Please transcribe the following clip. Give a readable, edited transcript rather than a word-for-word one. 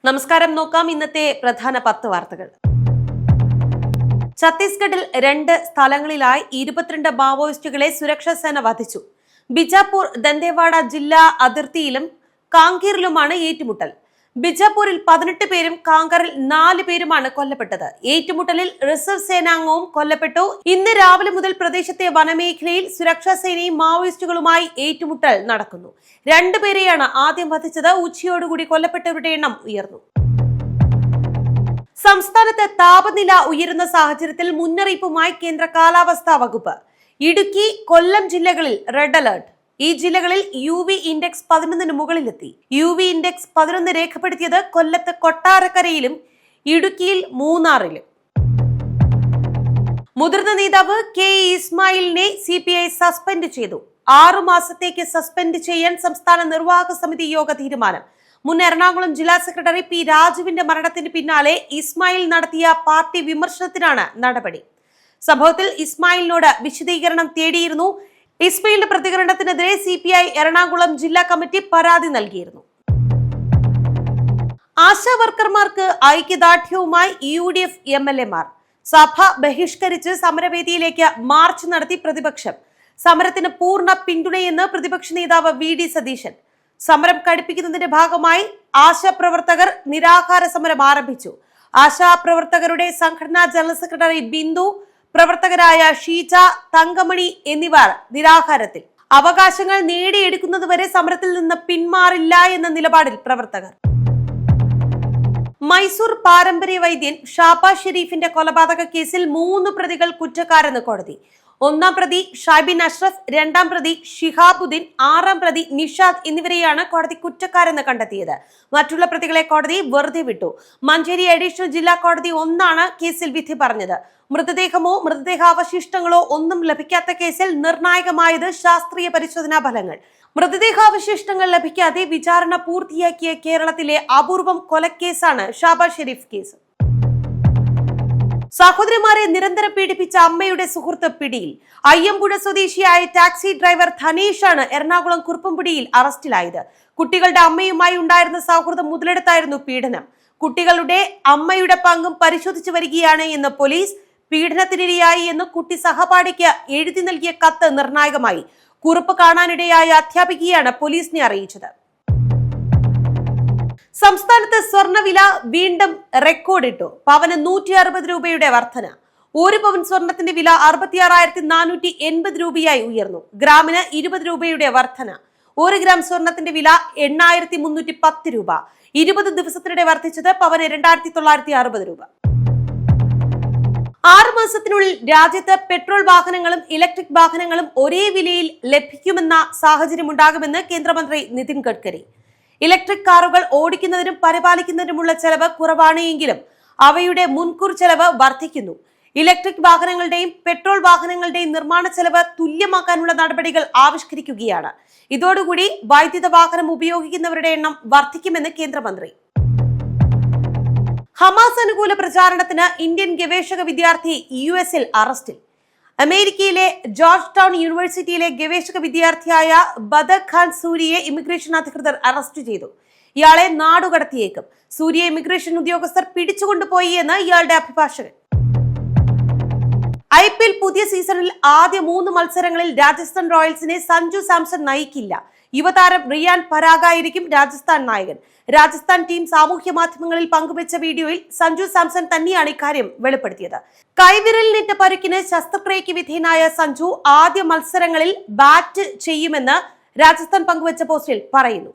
നമസ്കാരം. നോക്കാം ഇന്നത്തെ പ്രധാന 10 വാർത്തകൾ. ഛത്തീസ്ഗഡിൽ 2 സ്ഥലങ്ങളിലായി 22 മാവോയിസ്റ്റുകളെ സുരക്ഷാ സേന വധിച്ചു. ബിജാപൂർ ദന്തേവാഡ ജില്ലാ അതിർത്തിയിലും കാങ്കീറിലുമാണ് ഏറ്റുമുട്ടൽ. ബിജാപൂരിൽ 18 പേരും കാങ്കറിൽ 4 പേരുമാണ് കൊല്ലപ്പെട്ടത്. ഏറ്റുമുട്ടലിൽ റിസർവ് സേനാംഗവും കൊല്ലപ്പെട്ടു. ഇന്ന് രാവിലെ മുതൽ പ്രദേശത്തെ വനമേഖലയിൽ സുരക്ഷാ സേനയും മാവോയിസ്റ്റുകളുമായി ഏറ്റുമുട്ടൽ നടക്കുന്നു. 2 പേരെയാണ് ആദ്യം വധിച്ചത്. ഉച്ചയോടുകൂടി കൊല്ലപ്പെട്ടവരുടെ എണ്ണം ഉയർന്നു. സംസ്ഥാനത്ത് താപനില ഉയരുന്ന സാഹചര്യത്തിൽ മുന്നറിയിപ്പുമായി കേന്ദ്ര കാലാവസ്ഥാ വകുപ്പ്. ഇടുക്കി, കൊല്ലം ജില്ലകളിൽ റെഡ് അലർട്ട്. ഈ ജില്ലകളിൽ UV ഇൻഡെക്സ് 11 മുകളിലെത്തി. UV ഇൻഡെക്സ് 11 രേഖപ്പെടുത്തിയത് കൊല്ലത്ത് കൊട്ടാരക്കരയിലും ഇടുക്കിയിൽ മൂന്നാറിലും. മുതിർന്ന നേതാവ് K. ഇസ്മായിലിനെ CPI സസ്പെൻഡ് ചെയ്തു. 6 മാസത്തേക്ക് സസ്പെൻഡ് ചെയ്യാൻ സംസ്ഥാന നിർവാഹക സമിതി യോഗ തീരുമാനം. മുൻ എറണാകുളം ജില്ലാ സെക്രട്ടറി P. രാജുവിന്റെ മരണത്തിന് പിന്നാലെ ഇസ്മായിൽ നടത്തിയ പാർട്ടി വിമർശനത്തിനാണ് നടപടി. സംഭവത്തിൽ ഇസ്മായിലിനോട് വിശദീകരണം തേടിയിരുന്നു. ഇസ്മായിലിന്റെ പ്രതികരണത്തിനെതിരെ CPI എറണാകുളം ജില്ലാ കമ്മിറ്റി പരാതി നൽകിയിരുന്നു. ആശാ വർക്കർമാർക്ക് ഐക്യദാർഢ്യവുമായി UDF MLA-മാർ. സഭ ബഹിഷ്കരിച്ച് സമരവേദിയിലേക്ക് മാർച്ച് നടത്തി പ്രതിപക്ഷം. സമരത്തിന് പൂർണ്ണ പിന്തുണയെന്ന് പ്രതിപക്ഷ നേതാവ് VD സതീശൻ. സമരം കടുപ്പിക്കുന്നതിന്റെ ഭാഗമായി ആശാപ്രവർത്തകർ നിരാഹാര സമരം ആരംഭിച്ചു. ആശാപ്രവർത്തകരുടെ സംഘടനാ ജനറൽ സെക്രട്ടറി ബിന്ദു, പ്രവർത്തകരായ ഷീജ, തങ്കമണി എന്നിവർ നിരാഹാരത്തിൽ. അവകാശങ്ങൾ നേടിയെടുക്കുന്നതുവരെ സമരത്തിൽ നിന്ന് പിന്മാറില്ല എന്ന നിലപാടിൽ പ്രവർത്തകർ. മൈസൂർ പാരമ്പര്യ വൈദ്യൻ ഷാബാസ് ഷെരീഫിന്റെ കൊലപാതക കേസിൽ 3 പ്രതികൾ കുറ്റക്കാരെന്ന് കോടതി. 1-ാം പ്രതി ഷൈബിൻ അഷ്റഫ്, 2-ാം പ്രതി ഷിഹാബുദ്ദീൻ, 6-ാം പ്രതി നിഷാദ് എന്നിവരെയാണ് കോടതി കുറ്റക്കാരെന്ന് കണ്ടെത്തിയത്. മറ്റുള്ള പ്രതികളെ കോടതി വെറുതെ വിട്ടു. മഞ്ചേരി അഡീഷണൽ ജില്ലാ കോടതി 1 കേസിൽ വിധി പറഞ്ഞത്. മൃതദേഹമോ മൃതദേഹാവശിഷ്ടങ്ങളോ ഒന്നും ലഭിക്കാത്ത കേസിൽ നിർണായകമായത് ശാസ്ത്രീയ പരിശോധനാ ഫലങ്ങൾ. മൃതദേഹാവശിഷ്ടങ്ങൾ ലഭിക്കാതെ വിചാരണ പൂർത്തിയാക്കിയ കേരളത്തിലെ അപൂർവം കൊലക്കേസാണ് ഷാബാസ് ഷെരീഫ് കേസ്. സഹോദരിമാരെ നിരന്തരം പീഡിപ്പിച്ച അമ്മയുടെ സുഹൃത്ത് പിടിയിൽ. അയ്യമ്പുഴ സ്വദേശിയായ ടാക്സി ഡ്രൈവർ ധനേഷാണ് എറണാകുളം കുറുപ്പംപിടിയിൽ അറസ്റ്റിലായത്. കുട്ടികളുടെ അമ്മയുമായി ഉണ്ടായിരുന്ന സൗഹൃദം മുതലെടുത്തായിരുന്നു പീഡനം. കുട്ടികളുടെ അമ്മയുടെ പങ്കും പരിശോധിച്ചു വരികയാണ് എന്ന് പോലീസ്. പീഡനത്തിനിരയായി എന്ന് കുട്ടി സഹപാഠിക്ക് എഴുതി നൽകിയ കത്ത് നിർണായകമായി. കുറിപ്പ് കാണാനിടയായ അധ്യാപികയാണ് പോലീസിനെ അറിയിച്ചത്. സംസ്ഥാനത്ത് സ്വർണ്ണവില വീണ്ടും റെക്കോർഡിട്ടു. പവന് 160 രൂപയുടെ വർധന. 1 പവൻ സ്വർണത്തിന്റെ വില 66,480 രൂപയായി ഉയർന്നു. ഗ്രാമിന് 20 രൂപയുടെ വർധന. 1 ഗ്രാം സ്വർണത്തിന്റെ വില 8,310 രൂപ. 20 ദിവസത്തിനിടെ വർദ്ധിച്ചത് പവന് 2,960 രൂപ. 6 മാസത്തിനുള്ളിൽ രാജ്യത്ത് പെട്രോൾ വാഹനങ്ങളും ഇലക്ട്രിക് വാഹനങ്ങളും ഒരേ വിലയിൽ ലഭിക്കുമെന്ന സാഹചര്യമുണ്ടാകുമെന്ന് കേന്ദ്രമന്ത്രി നിതിൻ ഗഡ്കരി. ഇലക്ട്രിക് കാറുകൾ ഓടിക്കുന്നതിനും പരിപാലിക്കുന്നതിനുമുള്ള ചെലവ് കുറവാണ് എങ്കിലും അവയുടെ മുൻകൂർ ചെലവ് വർദ്ധിക്കുന്നു. ഇലക്ട്രിക് വാഹനങ്ങളുടെയും പെട്രോൾ വാഹനങ്ങളുടെയും നിർമ്മാണ ചെലവ് തുല്യമാക്കാനുള്ള നടപടികൾ ആവിഷ്കരിക്കുകയാണ്. ഇതോടുകൂടി വൈദ്യുത വാഹനം ഉപയോഗിക്കുന്നവരുടെ എണ്ണം വർദ്ധിക്കുമെന്ന് കേന്ദ്രമന്ത്രി. ഹമാസ് അനുകൂല പ്രചാരണത്തിന് ഇന്ത്യൻ ഗവേഷക വിദ്യാർത്ഥി US-ൽ അറസ്റ്റിൽ. അമേരിക്കയിലെ ജോർജ് ടൗൺ യൂണിവേഴ്സിറ്റിയിലെ ഗവേഷക വിദ്യാർത്ഥിയായ ബദർ ഖാൻ സൂരിയെ ഇമിഗ്രേഷൻ അധികൃതർ അറസ്റ്റ് ചെയ്തു. ഇയാളെ നാടുകടത്തിയേക്കും. സൂര്യയെ ഇമിഗ്രേഷൻ ഉദ്യോഗസ്ഥർ പിടിച്ചുകൊണ്ടുപോയി എന്ന് ഇയാളുടെ അഭിഭാഷകൻ. IPL പുതിയ സീസണിൽ ആദ്യ 3 മത്സരങ്ങളിൽ രാജസ്ഥാൻ റോയൽസിനെ സഞ്ജു സാംസൺ നയിക്കില്ല. യുവതാരം റിയാൻ പരാഗായിരിക്കും രാജസ്ഥാൻ നായകൻ. രാജസ്ഥാൻ ടീം സാമൂഹ്യ മാധ്യമങ്ങളിൽ പങ്കുവച്ച വീഡിയോയിൽ സഞ്ജു സാംസൺ തന്നെയാണ് ഇക്കാര്യം വെളിപ്പെടുത്തിയത്. കൈവിരലിനേറ്റ പരിക്കിന് ശസ്ത്രക്രിയയ്ക്ക് വിധേയനായ സഞ്ജു ആദ്യ മത്സരങ്ങളിൽ ബാറ്റ് ചെയ്യുമെന്ന് രാജസ്ഥാൻ പങ്കുവച്ച പോസ്റ്റിൽ പറയുന്നു.